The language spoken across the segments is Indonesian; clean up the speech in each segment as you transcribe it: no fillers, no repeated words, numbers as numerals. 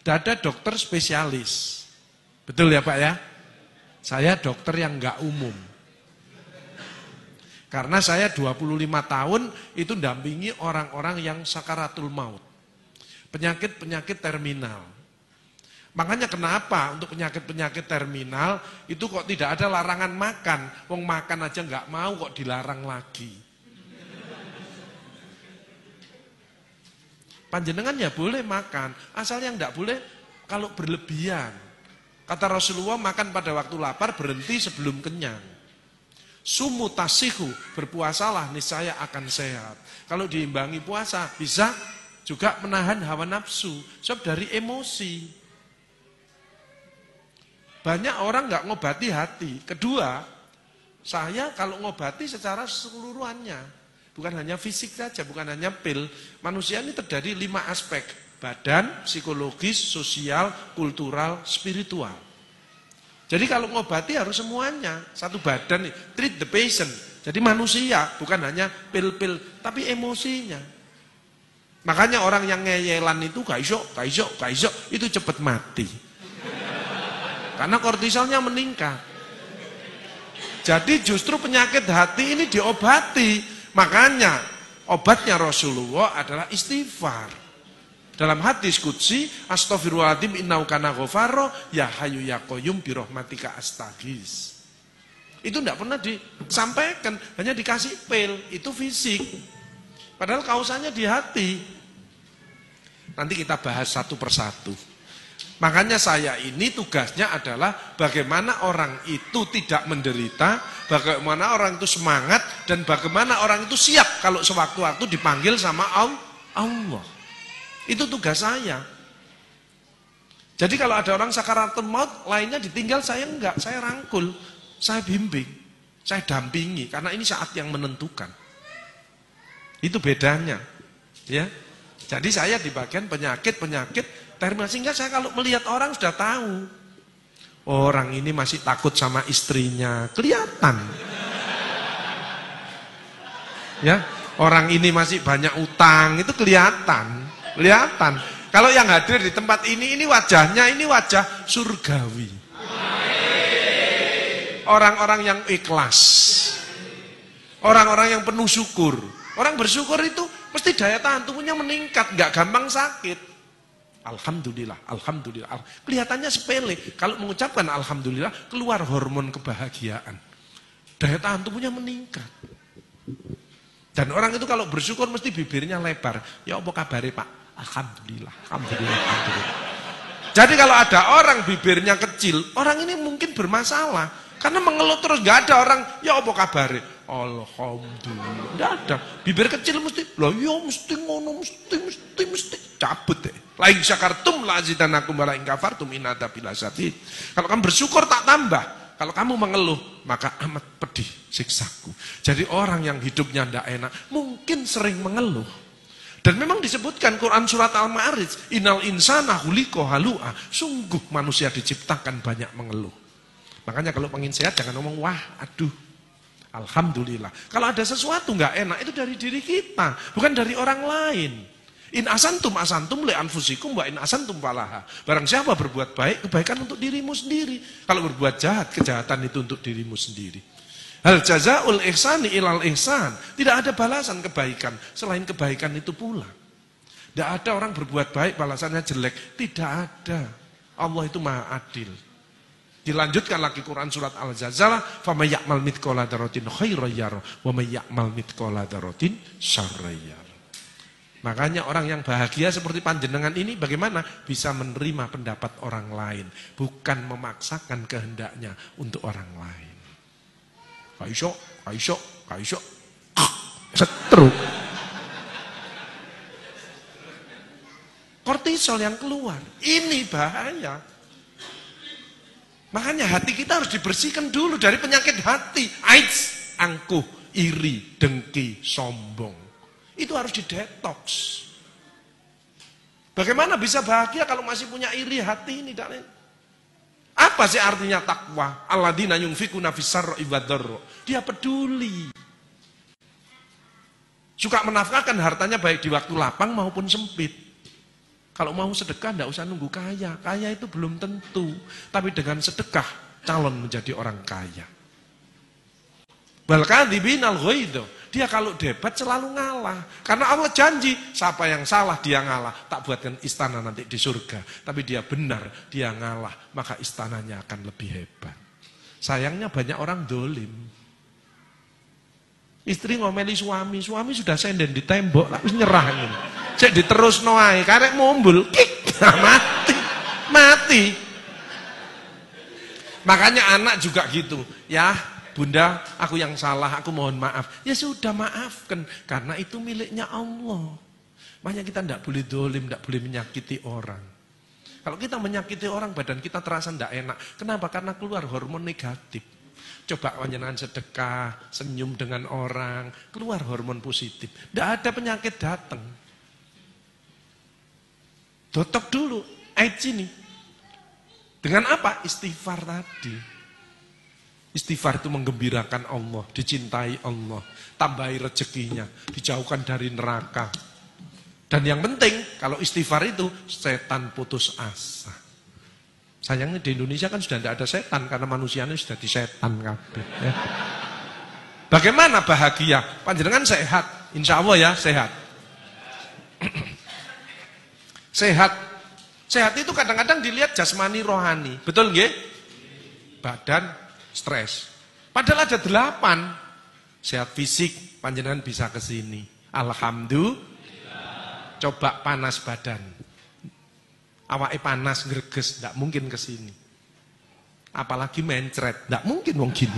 Tidak ada dokter spesialis. Betul ya Pak ya? Saya dokter yang nggak umum. Karena saya 25 tahun itu dampingi orang-orang yang sakaratul maut. Penyakit-penyakit terminal. Makanya kenapa untuk penyakit-penyakit terminal itu kok tidak ada larangan makan. Wong makan aja nggak mau kok dilarang lagi. Panjenengan ya boleh makan, asal yang nggak boleh kalau berlebihan. Kata Rasulullah, makan pada waktu lapar, berhenti sebelum kenyang. Sumu tasihu, berpuasalah niscaya akan sehat. Kalau diimbangi puasa, bisa juga menahan hawa nafsu, sebab dari emosi. Banyak orang nggak ngobati hati. Kedua, saya kalau ngobati secara keseluruhannya, bukan hanya fisik saja, bukan hanya pil. Manusia ini terdiri 5 aspek. Badan, psikologis, sosial, kultural, spiritual. Jadi kalau ngobati harus semuanya. Satu badan, treat the patient. Jadi manusia, bukan hanya pil-pil, tapi emosinya. Makanya orang yang ngeyelan itu gak iso, itu cepat mati. Karena kortisolnya meningkat. Jadi justru penyakit hati ini diobati. Makanya obatnya Rasulullah adalah istighfar. Dalam hadis qudsi, astaghfirullahaladzim innahu kana ghafara ya hayyu ya qayyum bi rahmatika astaghis. Itu tidak pernah disampaikan, hanya dikasih pil, itu fisik. Padahal kausannya di hati. Nanti kita bahas satu persatu. Makanya saya ini tugasnya adalah bagaimana orang itu tidak menderita, bagaimana orang itu semangat, dan bagaimana orang itu siap kalau sewaktu-waktu dipanggil sama Allah. Itu tugas saya. Jadi kalau ada orang sakaratul maut, lainnya ditinggal, saya enggak, saya rangkul, saya bimbing, saya dampingi, karena ini saat yang menentukan. Itu bedanya, ya. Jadi saya di bagian penyakit terminal, sehingga saya kalau melihat orang sudah tahu, orang ini masih takut sama istrinya, kelihatan. Ya, orang ini masih banyak utang, itu kelihatan. Kalau yang hadir di tempat ini wajahnya ini wajah surgawi. Orang-orang yang ikhlas. Orang-orang yang penuh syukur. Orang bersyukur itu mesti daya tahan tubuhnya meningkat, nggak gampang sakit. Alhamdulillah, alhamdulillah. Kelihatannya sepele. Kalau mengucapkan alhamdulillah, keluar hormon kebahagiaan. Daya tahan tubuhnya meningkat. Dan orang itu kalau bersyukur mesti bibirnya lebar. Ya apa kabare Pak? Alhamdulillah, alhamdulillah, alhamdulillah. Jadi kalau ada orang bibirnya kecil, orang ini mungkin bermasalah. Karena mengeluh terus, gak ada orang, ya apa kabare? Alhamdulillah, gak ada. Bibir kecil mesti, lah ya mesti ngono, mesti cabut deh. Lain syakartum la azidanakum wa la in kafartum in adzabil syadid. Kalau kamu bersyukur tak tambah. Kalau kamu mengeluh, maka amat pedih siksaku. Jadi orang yang hidupnya tidak enak, mungkin sering mengeluh. Dan memang disebutkan Quran surat Al-Ma'arij, innal insana khuliqa halu'a. Sungguh manusia diciptakan banyak mengeluh. Makanya kalau pengen sehat jangan ngomong wah, aduh. Alhamdulillah. Kalau ada sesuatu nggak enak itu dari diri kita, bukan dari orang lain. In asantum le anfusikum wa in asantum falaha. Barang siapa berbuat baik, kebaikan untuk dirimu sendiri. Kalau berbuat jahat, kejahatan itu untuk dirimu sendiri. Hal jazaul ihsani ilal ihsan. Tidak ada balasan kebaikan selain kebaikan itu pula. Tidak ada orang berbuat baik balasannya jelek. Tidak ada. Allah itu maha adil. Dilanjutkan lagi Quran surat Al-Zalzalah, "Faman ya'mal mithqala dzarratin khairan yarah wa may ya'mal mithqala dzarratin syarran yarah." Makanya orang yang bahagia seperti panjenengan ini bagaimana? Bisa menerima pendapat orang lain, bukan memaksakan kehendaknya untuk orang lain. Kaiso, setruk. Kortisol yang keluar, ini bahaya. Makanya hati kita harus dibersihkan dulu dari penyakit hati. AIDS, angkuh, iri, dengki, sombong. Itu harus didetoks. Bagaimana bisa bahagia kalau masih punya iri hati ini? Apa sih artinya takwa? Alladzina yunfikuna fis-sarra'i wad-dharra. Dia peduli. Suka menafkahkan hartanya baik di waktu lapang maupun sempit. Kalau mau sedekah tidak usah nunggu kaya. Kaya itu belum tentu. Tapi dengan sedekah calon menjadi orang kaya. Wal kadzibinal ghaidz. Dia kalau debat selalu ngalah. Karena Allah janji, siapa yang salah dia ngalah. Tak buatkan istana nanti di surga. Tapi dia benar, dia ngalah. Maka istananya akan lebih hebat. Sayangnya banyak orang dolim. Istri ngomeli suami sudah senden di tembok, tapi nyerah ini. Cek diterus noai, karek mumbul, kik, mati. Makanya anak juga gitu, ya bunda, aku yang salah, aku mohon maaf. Ya sudah maafkan, karena itu miliknya Allah. Makanya kita tidak boleh dolim, tidak boleh menyakiti orang. Kalau kita menyakiti orang, badan kita terasa tidak enak. Kenapa? Karena keluar hormon negatif. Coba panjenengan sedekah, senyum dengan orang, keluar hormon positif. Tidak ada penyakit datang. Dotok dulu, AIDS ini. Dengan apa? Istighfar tadi. Istighfar itu menggembirakan Allah, dicintai Allah, tambahi rezekinya, dijauhkan dari neraka. Dan yang penting, kalau istighfar itu, setan putus asa. Sayangnya di Indonesia kan sudah tidak ada setan, karena manusianya sudah disetan kabeh. Ya. Bagaimana bahagia? Panjenengan sehat, insya Allah ya sehat. Sehat. Sehat itu kadang-kadang dilihat jasmani rohani. Betul nggih? Badan, stres. Padahal ada 8. Sehat fisik, panjenengan bisa ke sini. Alhamdulillah. Coba panas badan. Awake panas, greges, tidak mungkin ke sini. Apalagi mencret, tidak mungkin wong gini.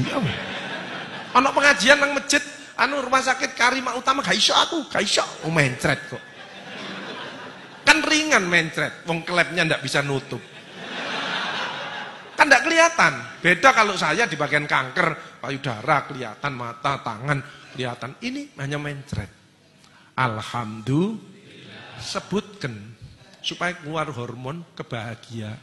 Ono pengajian nang masjid, rumah sakit Karimah Utama, gak iso aku, gak iso. Mencret kok. Kan ringan mencret, wong klepnya tidak bisa nutup. Kan tidak kelihatan. Beda kalau saya di bagian kanker, payudara kelihatan, mata, tangan kelihatan. Ini hanya mencret. Alhamdulillah. Sebutkan. Supaya keluar hormon kebahagiaan.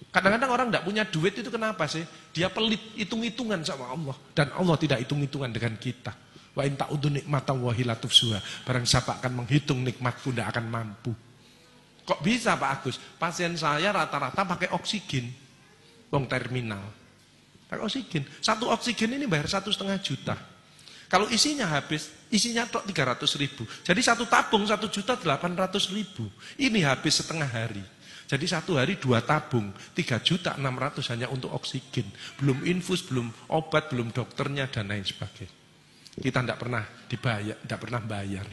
Kadang-kadang orang tidak punya duit itu kenapa sih? Dia pelit, hitung-hitungan sama Allah. Dan Allah tidak hitung-hitungan dengan kita. Wa in ta'udzu nikmatallahi la tuhsuha. Barang siapa akan menghitung nikmatku tidak akan mampu. Kok bisa Pak Agus? Pasien saya rata-rata pakai oksigen. Wong terminal. Pakai oksigen. Satu oksigen ini bayar 1,5 juta. Kalau isinya habis, isinya tok 300.000. Jadi satu tabung 1.800.000. Ini habis setengah hari. Jadi satu hari 2 tabung, 3.600.000 hanya untuk oksigen. Belum infus, belum obat, belum dokternya dan lain sebagainya. Kita tidak pernah dibayar, tidak pernah bayar.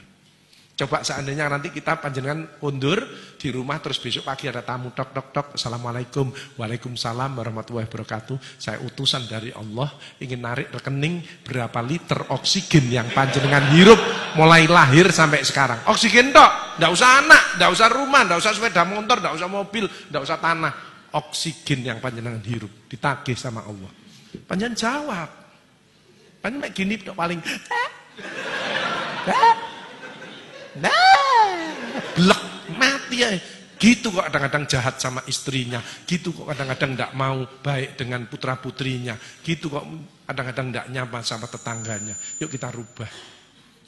Coba seandainya nanti kita panjenengan undur di rumah terus besok pagi ada tamu tok tok tok. Assalamualaikum, waalaikumsalam warahmatullahi wabarakatuh. Saya utusan dari Allah ingin narik rekening berapa liter oksigen yang panjenengan hirup mulai lahir sampai sekarang. Oksigen tok, tidak usah anak, tidak usah rumah, tidak usah sepeda motor, tidak usah mobil, tidak usah tanah. Oksigen yang panjenengan hirup ditagih sama Allah. Panjenengan jawab. Panjenengan gini paling blek mati ya. Gitu kok kadang-kadang jahat sama istrinya, gitu kok kadang-kadang tidak mau baik dengan putra putrinya, gitu kok kadang-kadang tidak nyaman sama tetangganya. Yuk kita rubah.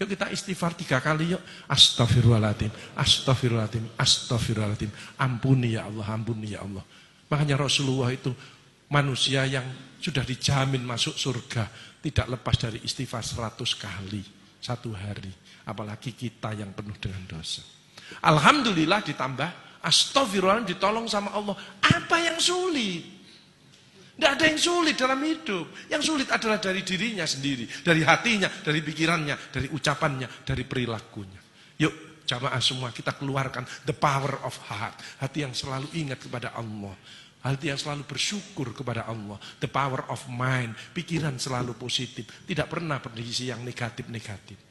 Yuk kita istighfar 3 kali yuk. Astagfirullahaladzim, astagfirullahaladzim, astagfirullahaladzim. Ampuni ya Allah, ampuni ya Allah. Makanya Rasulullah itu manusia yang sudah dijamin masuk surga, tidak lepas dari istighfar 100 kali satu hari. Apalagi kita yang penuh dengan dosa. Alhamdulillah ditambah astagfirullah, ditolong sama Allah. Apa yang sulit? Tidak ada yang sulit dalam hidup. Yang sulit adalah dari dirinya sendiri, dari hatinya, dari pikirannya, dari ucapannya, dari perilakunya. Yuk jamaah semua kita keluarkan the power of heart. Hati yang selalu ingat kepada Allah. Hati yang selalu bersyukur kepada Allah. The power of mind. Pikiran selalu positif. Tidak pernah berisi yang negatif-negatif.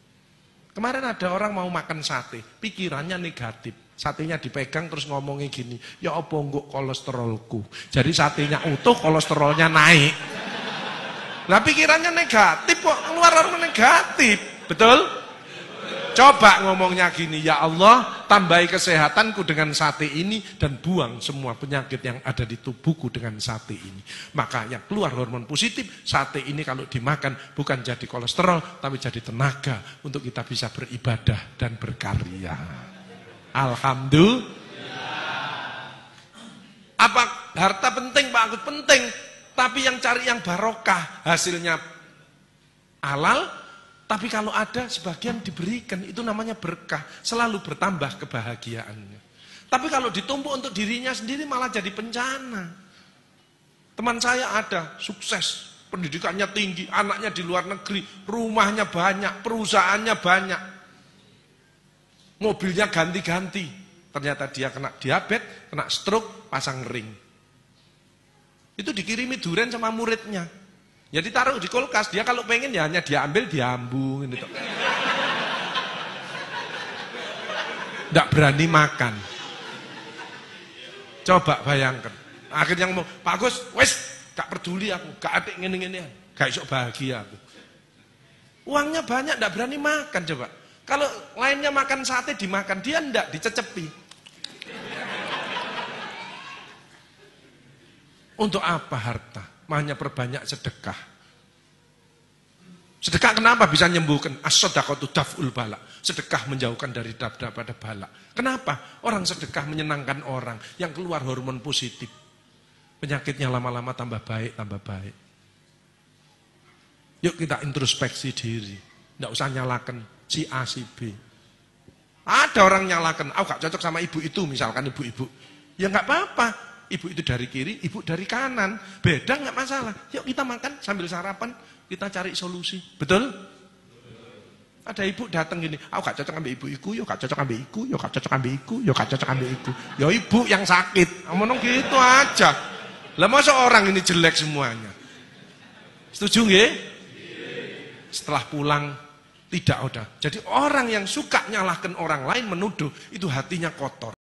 Kemarin ada orang mau makan sate, pikirannya negatif. Satenya dipegang terus ngomongnya gini, ya apa enggak kolesterolku. Jadi satenya utuh, kolesterolnya naik. Nah pikirannya negatif kok, keluar hormon negatif. Betul? Coba ngomongnya gini, ya Allah tambahi kesehatanku dengan sate ini dan buang semua penyakit yang ada di tubuhku dengan sate ini. Maka yang keluar hormon positif, sate ini kalau dimakan bukan jadi kolesterol, tapi jadi tenaga untuk kita bisa beribadah dan berkarya. Alhamdulillah. Apa harta penting, Pak Agus? Penting. Tapi yang cari yang barokah, hasilnya halal. Tapi kalau ada sebagian diberikan, itu namanya berkah. Selalu bertambah kebahagiaannya. Tapi kalau ditumpuk untuk dirinya sendiri malah jadi bencana. Teman saya ada, sukses. Pendidikannya tinggi, anaknya di luar negeri, rumahnya banyak, perusahaannya banyak. Mobilnya ganti-ganti. Ternyata dia kena diabetes, kena stroke, pasang ring. Itu dikirimi durian sama muridnya. Ya ditaruh di kulkas, dia kalau pengen ya hanya dia ambil, diambung gitu. Nggak berani makan. Coba bayangkan. Akhirnya ngomong, Pak Agus, wes, gak peduli aku, gak atik ngene-ngene, gak iso bahagia aku. Uangnya banyak, nggak berani makan coba. Kalau lainnya makan sate dimakan, dia ndak dicecepi. Untuk apa harta? Hanya perbanyak sedekah. Sedekah kenapa bisa menyembuhkan? As-shadaqatu daf'ul bala. Sedekah menjauhkan dari daripada bala. Kenapa? Orang sedekah menyenangkan orang yang keluar hormon positif. Penyakitnya lama-lama tambah baik, tambah baik. Yuk kita introspeksi diri. Nggak usah nyalakan si A, si B. Ada orang nyalakan, aku gak cocok sama ibu itu, misalkan ibu-ibu. Ya nggak apa-apa. Ibu itu dari kiri, ibu dari kanan. Beda nggak masalah. Yuk kita makan sambil sarapan, kita cari solusi. Betul? Ada ibu datang gini, aku gak cocok ambil ibu-iku, yuk gak cocok ambil iku, yuk gak cocok ambil iku, yuk gak cocok ambil iku. Ya ibu yang sakit. Ngomong gitu aja. Lah masa orang ini jelek semuanya? Setuju nggih? Setelah pulang tidak udah. Jadi orang yang suka nyalahkan orang lain, menuduh, itu hatinya kotor.